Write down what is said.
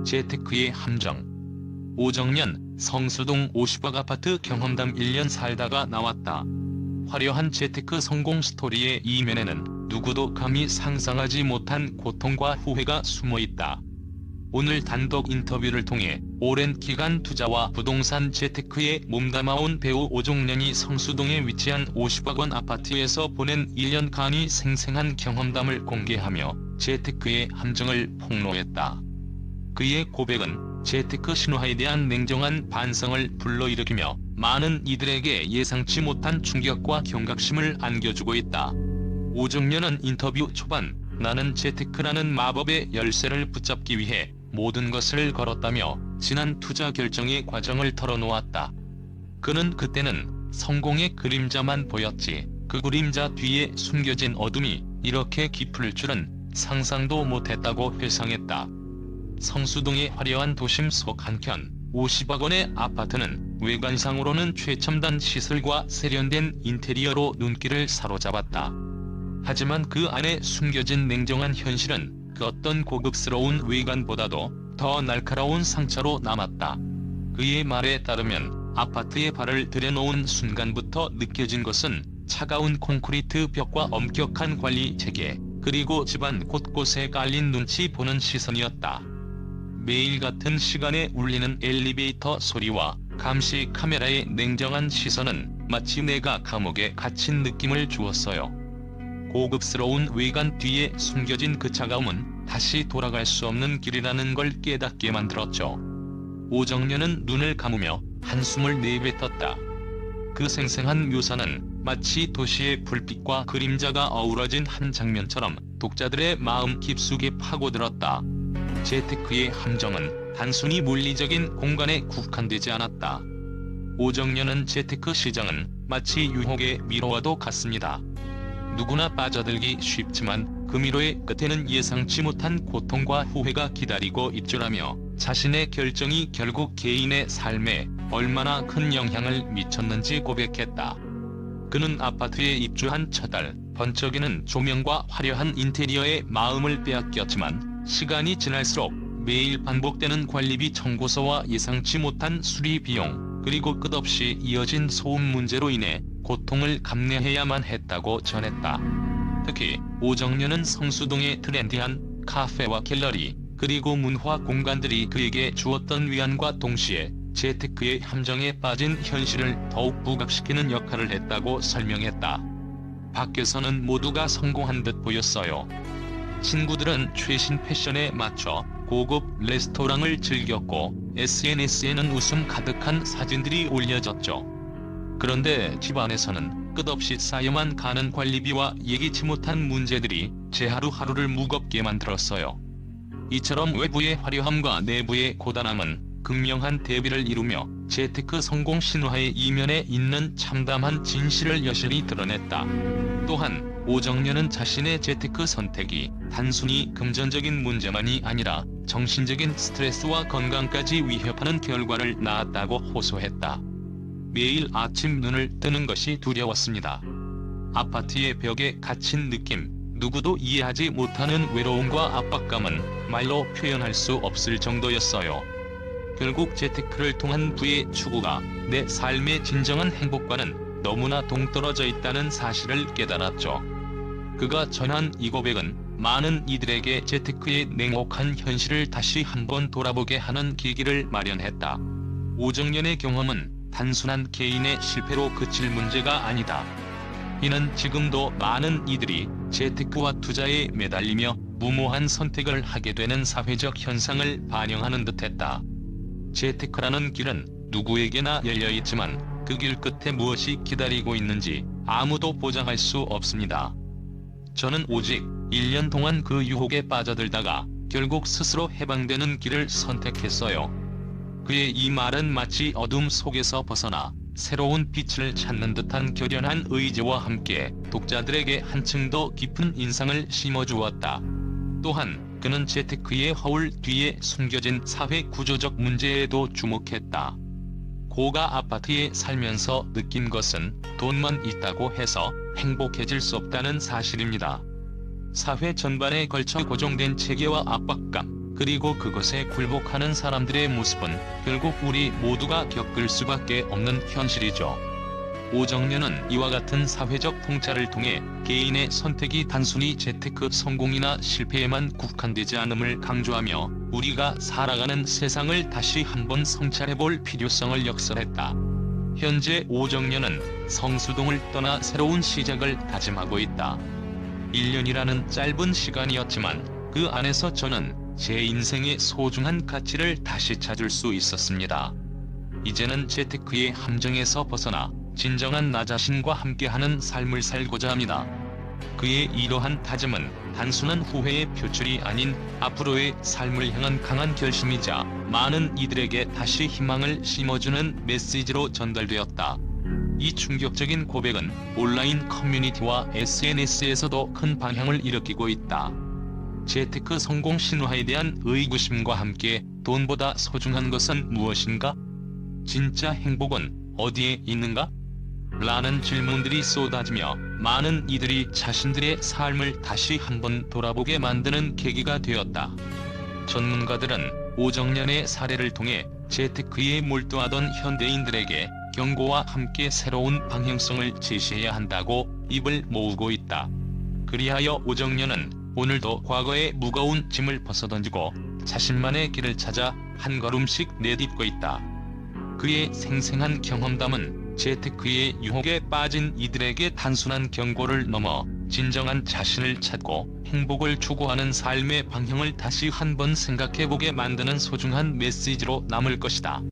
재테크의 함정. 오정연, 성수동 50억 아파트 경험담. 1년 살다가 나왔다. 화려한 재테크 성공 스토리의 이면에는 누구도 감히 상상하지 못한 고통과 후회가 숨어있다. 오늘 단독 인터뷰를 통해 오랜 기간 투자와 부동산 재테크에 몸담아온 배우 오정연이 성수동에 위치한 50억 원 아파트에서 보낸 1년간의 생생한 경험담을 공개하며 재테크의 함정을 폭로했다. 그의 고백은 재테크 신화에 대한 냉정한 반성을 불러일으키며 많은 이들에게 예상치 못한 충격과 경각심을 안겨주고 있다. 오정연은 인터뷰 초반 "나는 재테크라는 마법의 열쇠를 붙잡기 위해 모든 것을 걸었다며 지난 투자 결정의 과정을 털어놓았다. 그는 그때는 성공의 그림자만 보였지 그 그림자 뒤에 숨겨진 어둠이 이렇게 깊을 줄은 상상도 못했다고 회상했다. 성수동의 화려한 도심 속 한켠 50억 원의 아파트는 외관상으로는 최첨단 시설과 세련된 인테리어로 눈길을 사로잡았다. 하지만 그 안에 숨겨진 냉정한 현실은 그 어떤 고급스러운 외관보다도 더 날카로운 상처로 남았다. 그의 말에 따르면 아파트에 발을 들여놓은 순간부터 느껴진 것은 차가운 콘크리트 벽과 엄격한 관리 체계, 그리고 집안 곳곳에 깔린 눈치 보는 시선이었다. 매일 같은 시간에 울리는 엘리베이터 소리와 감시 카메라의 냉정한 시선은 마치 내가 감옥에 갇힌 느낌을 주었어요. 고급스러운 외관 뒤에 숨겨진 그 차가움은 다시 돌아갈 수 없는 길이라는 걸 깨닫게 만들었죠. 오정연은 눈을 감으며 한숨을 내뱉었다. 그 생생한 묘사는 마치 도시의 불빛과 그림자가 어우러진 한 장면처럼 독자들의 마음 깊숙이 파고들었다. 재테크의 함정은 단순히 물리적인 공간에 국한되지 않았다. 오정연은 재테크 시장은 마치 유혹의 미로와도 같습니다. 누구나 빠져들기 쉽지만 그 미로의 끝에는 예상치 못한 고통과 후회가 기다리고 있주라며 자신의 결정이 결국 개인의 삶에 얼마나 큰 영향을 미쳤는지 고백했다. 그는 아파트에 입주한 첫달 번쩍이는 조명과 화려한 인테리어에 마음을 빼앗겼지만 시간이 지날수록 매일 반복되는 관리비 청구서와 예상치 못한 수리 비용, 그리고 끝없이 이어진 소음 문제로 인해 고통을 감내해야만 했다고 전했다. 특히 오정연은 성수동의 트렌디한 카페와 갤러리, 그리고 문화 공간들이 그에게 주었던 위안과 동시에 재테크의 함정에 빠진 현실을 더욱 부각시키는 역할을 했다고 설명했다. 밖에서는 모두가 성공한 듯 보였어요. 친구들은 최신 패션에 맞춰 고급 레스토랑을 즐겼고 SNS에는 웃음 가득한 사진들이 올려졌죠. 그런데 집안에서는 끝없이 쌓여만 가는 관리비와 예기치 못한 문제들이 제 하루하루를 무겁게 만들었어요. 이처럼 외부의 화려함과 내부의 고단함은 극명한 대비를 이루며 재테크 성공 신화의 이면에 있는 참담한 진실을 여실히 드러냈다. 또한 오정연은 자신의 재테크 선택이 단순히 금전적인 문제만이 아니라 정신적인 스트레스와 건강까지 위협하는 결과를 낳았다고 호소했다. 매일 아침 눈을 뜨는 것이 두려웠습니다. 아파트의 벽에 갇힌 느낌, 누구도 이해하지 못하는 외로움과 압박감은 말로 표현할 수 없을 정도였어요. 결국 재테크를 통한 부의 추구가 내 삶의 진정한 행복과는 너무나 동떨어져 있다는 사실을 깨달았죠. 그가 전한 이 고백은 많은 이들에게 재테크의 냉혹한 현실을 다시 한번 돌아보게 하는 계기를 마련했다. 오정연의 경험은 단순한 개인의 실패로 그칠 문제가 아니다. 이는 지금도 많은 이들이 재테크와 투자에 매달리며 무모한 선택을 하게 되는 사회적 현상을 반영하는 듯했다. 재테크라는 길은 누구에게나 열려있지만 그 길 끝에 무엇이 기다리고 있는지 아무도 보장할 수 없습니다. 저는 오직 1년 동안 그 유혹에 빠져들다가 결국 스스로 해방되는 길을 선택했어요. 그의 이 말은 마치 어둠 속에서 벗어나 새로운 빛을 찾는 듯한 결연한 의지와 함께 독자들에게 한층 더 깊은 인상을 심어주었다. 또한 그는 재테크의 허울 뒤에 숨겨진 사회 구조적 문제에도 주목했다. 고가 아파트에 살면서 느낀 것은 돈만 있다고 해서 행복해질 수 없다는 사실입니다. 사회 전반에 걸쳐 고정된 체계와 압박감, 그리고 그것에 굴복하는 사람들의 모습은 결국 우리 모두가 겪을 수밖에 없는 현실이죠. 오정연은 이와 같은 사회적 통찰을 통해 개인의 선택이 단순히 재테크 성공이나 실패에만 국한되지 않음을 강조하며 우리가 살아가는 세상을 다시 한번 성찰해볼 필요성을 역설했다. 현재 오정연은 성수동을 떠나 새로운 시작을 다짐하고 있다. 1년이라는 짧은 시간이었지만 그 안에서 저는 제 인생의 소중한 가치를 다시 찾을 수 있었습니다. 이제는 재테크의 함정에서 벗어나 진정한 나 자신과 함께하는 삶을 살고자 합니다. 그의 이러한 다짐은 단순한 후회의 표출이 아닌 앞으로의 삶을 향한 강한 결심이자 많은 이들에게 다시 희망을 심어주는 메시지로 전달되었다. 이 충격적인 고백은 온라인 커뮤니티와 SNS에서도 큰 방향을 일으키고 있다. 재테크 성공 신화에 대한 의구심과 함께 돈보다 소중한 것은 무엇인가? 진짜 행복은 어디에 있는가? 라는 질문들이 쏟아지며 많은 이들이 자신들의 삶을 다시 한번 돌아보게 만드는 계기가 되었다. 전문가들은 오정연의 사례를 통해 재테크에 몰두하던 현대인들에게 경고와 함께 새로운 방향성을 제시해야 한다고 입을 모으고 있다. 그리하여 오정연은 오늘도 과거의 무거운 짐을 벗어던지고 자신만의 길을 찾아 한 걸음씩 내딛고 있다. 그의 생생한 경험담은 재테크의 유혹에 빠진 이들에게 단순한 경고를 넘어 진정한 자신을 찾고 행복을 추구하는 삶의 방향을 다시 한번 생각해보게 만드는 소중한 메시지로 남을 것이다.